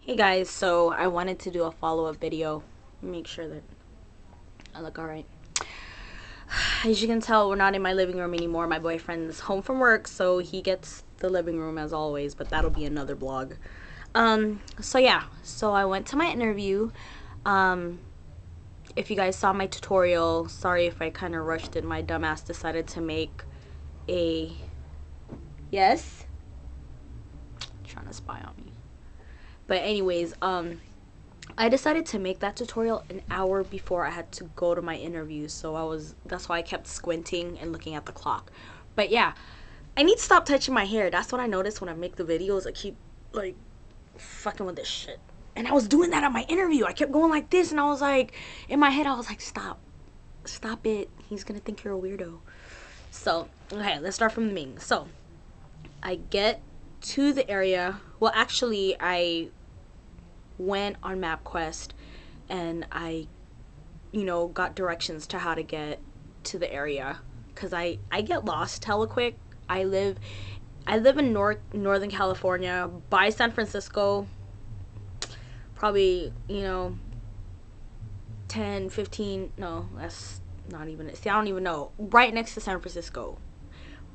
Hey guys, so I wanted to do a follow-up video. Make sure that I look alright. As you can tell, we're not in my living room anymore. My boyfriend's home from work, so he gets the living room as always, but that'll be another vlog. So yeah, so I went to my interview. If you guys saw my tutorial, sorry if I kind of rushed it. My dumbass decided to make a... Yes? Trying to spy on me. But anyways, I decided to make that tutorial an hour before I had to go to my interview, so that's why I kept squinting and looking at the clock. But yeah, I need to stop touching my hair. That's what I noticed when I make the videos. I keep like fucking with this shit. And I was doing that at my interview. I kept going like this, and I was like, in my head I was like, stop it, he's gonna think you're a weirdo. So okay, let's start from the beginning. So I get to the area. Well, actually, I went on MapQuest and I, got directions to how to get to the area, because I get lost hella quick. I live in Northern California by San Francisco, probably 10 15, no, that's not even, see, I don't even know, right next to San Francisco.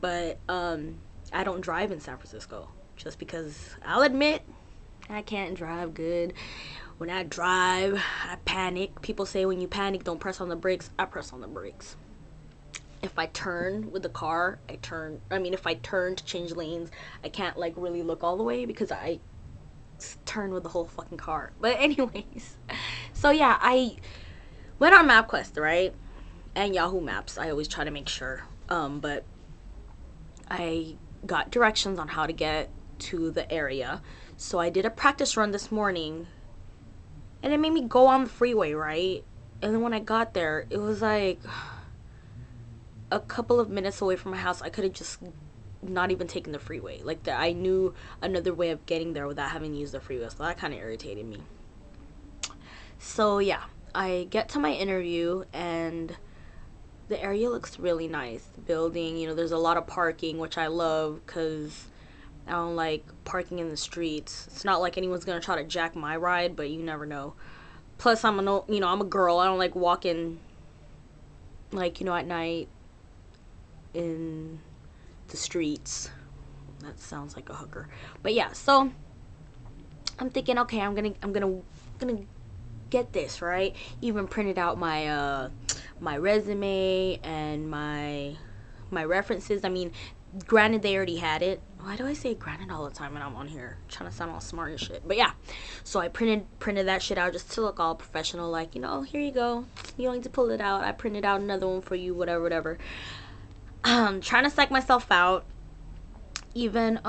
But I don't drive in San Francisco just because I'll admit I can't drive good. When I drive, I panic. People say when you panic, don't press on the brakes. I press on the brakes. If I turn with the car, if I turn to change lanes, I can't like really look all the way because I turn with the whole fucking car. But anyways, so yeah, I went on MapQuest, right? And Yahoo Maps. I always try to make sure. But I got directions on how to get to the area. So I did a practice run this morning, and it made me go on the freeway, right? And then when I got there, it was like a couple of minutes away from my house. I could have just not even taken the freeway. Like, I knew another way of getting there without having to use the freeway, so that kind of irritated me. So yeah, I get to my interview, and the area looks really nice. The building, there's a lot of parking, which I love because I don't like parking in the streets. It's not like anyone's gonna try to jack my ride, but you never know. Plus, I'm a girl. I don't like walking, like, at night in the streets. That sounds like a hooker. But yeah, so I'm thinking, okay, I'm gonna get this right. Even printed out my my resume and my references. I mean, granted, they already had it. Why do I say granted all the time when I'm on here trying to sound all smart and shit? But yeah, so I printed that shit out just to look all professional, like, here you go, you don't need to pull it out, I printed out another one for you, whatever. Trying to psych myself out. Even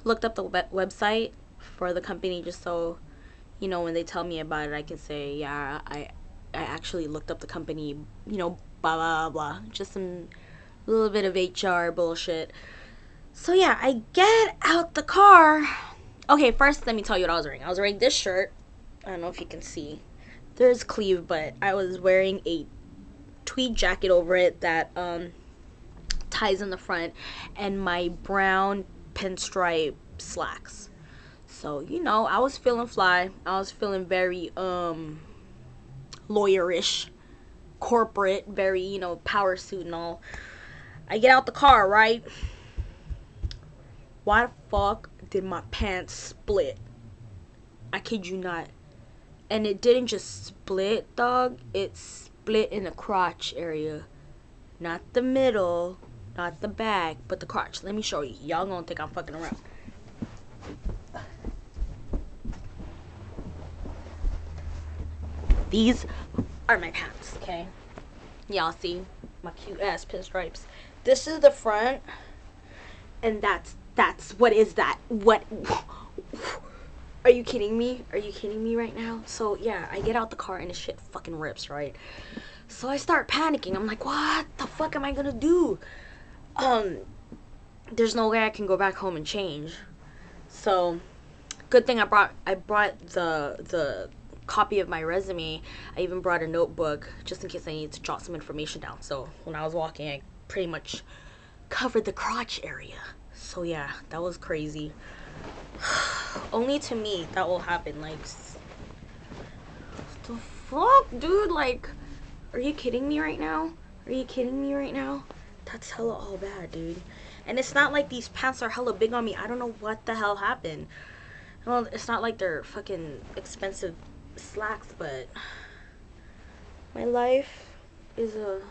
looked up the website for the company, just so when they tell me about it, I can say, yeah, I actually looked up the company, blah blah blah, just some little bit of HR bullshit. So yeah, I get out the car. Okay, first let me tell you what I was wearing. I was wearing this shirt. I don't know if you can see. There's sleeve, but I was wearing a tweed jacket over it that ties in the front, and my brown pinstripe slacks. So, I was feeling fly. I was feeling very lawyerish, corporate, very, power suit and all. I get out the car, right? Why the fuck did my pants split? I kid you not. And it didn't just split, dog. It split in the crotch area. Not the middle, not the back, but the crotch. Let me show you. Y'all gonna think I'm fucking around. These are my pants, okay? Y'all see my cute ass pinstripes. This is the front, and that's what is that? What? Are you kidding me? Are you kidding me right now? So yeah, I get out the car and this shit fucking rips, right? So I start panicking. I'm like, what the fuck am I gonna do? There's no way I can go back home and change. So good thing I brought the copy of my resume. I even brought a notebook just in case I need to jot some information down. So when I was walking, I pretty much covered the crotch area. So yeah, that was crazy. Only to me that will happen. Like, what the fuck, dude? Like, are you kidding me right now? Are you kidding me right now? That's hella all bad, dude. And it's not like these pants are hella big on me. I don't know what the hell happened. Well, it's not like they're fucking expensive slacks, but my life is a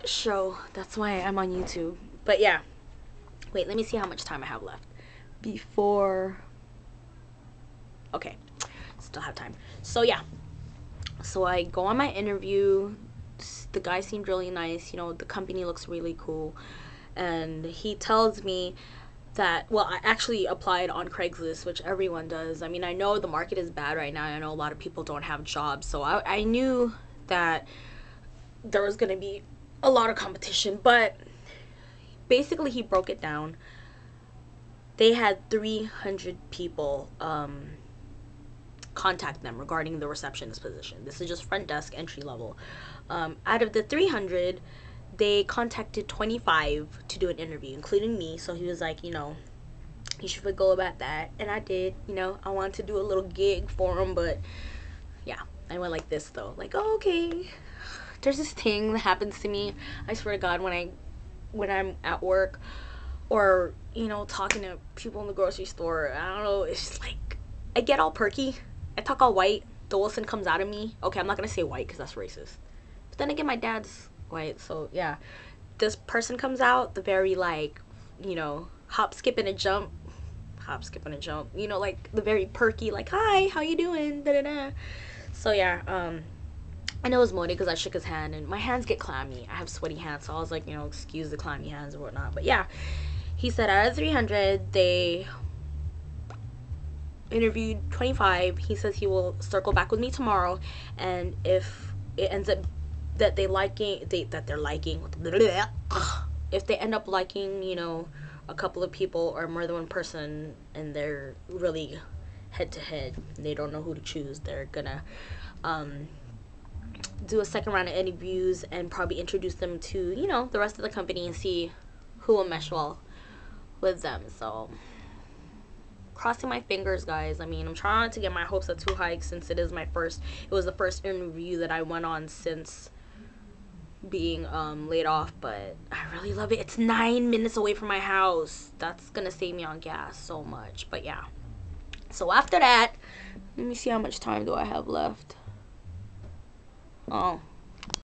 show. That's why I'm on YouTube. But yeah. Wait, let me see how much time I have left. Before. Okay. Still have time. So yeah. So I go on my interview. The guy seemed really nice. You know, the company looks really cool. And he tells me that, well, I actually applied on Craigslist, which everyone does. I mean, I know the market is bad right now. I know a lot of people don't have jobs. So I knew that there was going to be a lot of competition. But basically, he broke it down. They had 300 people contact them regarding the receptionist position. This is just front desk entry level. Out of the 300, they contacted 25 to do an interview, including me. So he was like, you know, you should go about that. And I did. You know, I wanted to do a little gig for him, but yeah, I went like this though. Like, oh, okay. There's this thing that happens to me. I swear to God, when I'm at work or, you know, talking to people in the grocery store, I don't know, it's just like I get all perky. I talk all white. The Wilson comes out of me. Okay, I'm not gonna say white because that's racist. But then again, my dad's white, so yeah. This person comes out, the very like, you know, hop, skip, and a jump. Hop, skip, and a jump. You know, like the very perky, like, hi, how you doing? Da da da. So yeah, I know it was Modi because I shook his hand and my hands get clammy. I have sweaty hands, so I was like, you know, excuse the clammy hands or whatnot. But yeah, he said out of 300, they interviewed 25. He says he will circle back with me tomorrow, and if it ends up that they're liking, if they end up liking, you know, a couple of people or more than one person, and they're really head to head, they don't know who to choose, they're gonna do a second round of interviews and probably introduce them to, you know, the rest of the company and see who will mesh well with them. So crossing my fingers, guys. I mean, I'm trying not to get my hopes up too high since it was the first interview that I went on since being laid off, but I really love it. It's 9 minutes away from my house. That's gonna save me on gas so much. But yeah, so after that, let me see how much time do I have left. Oh,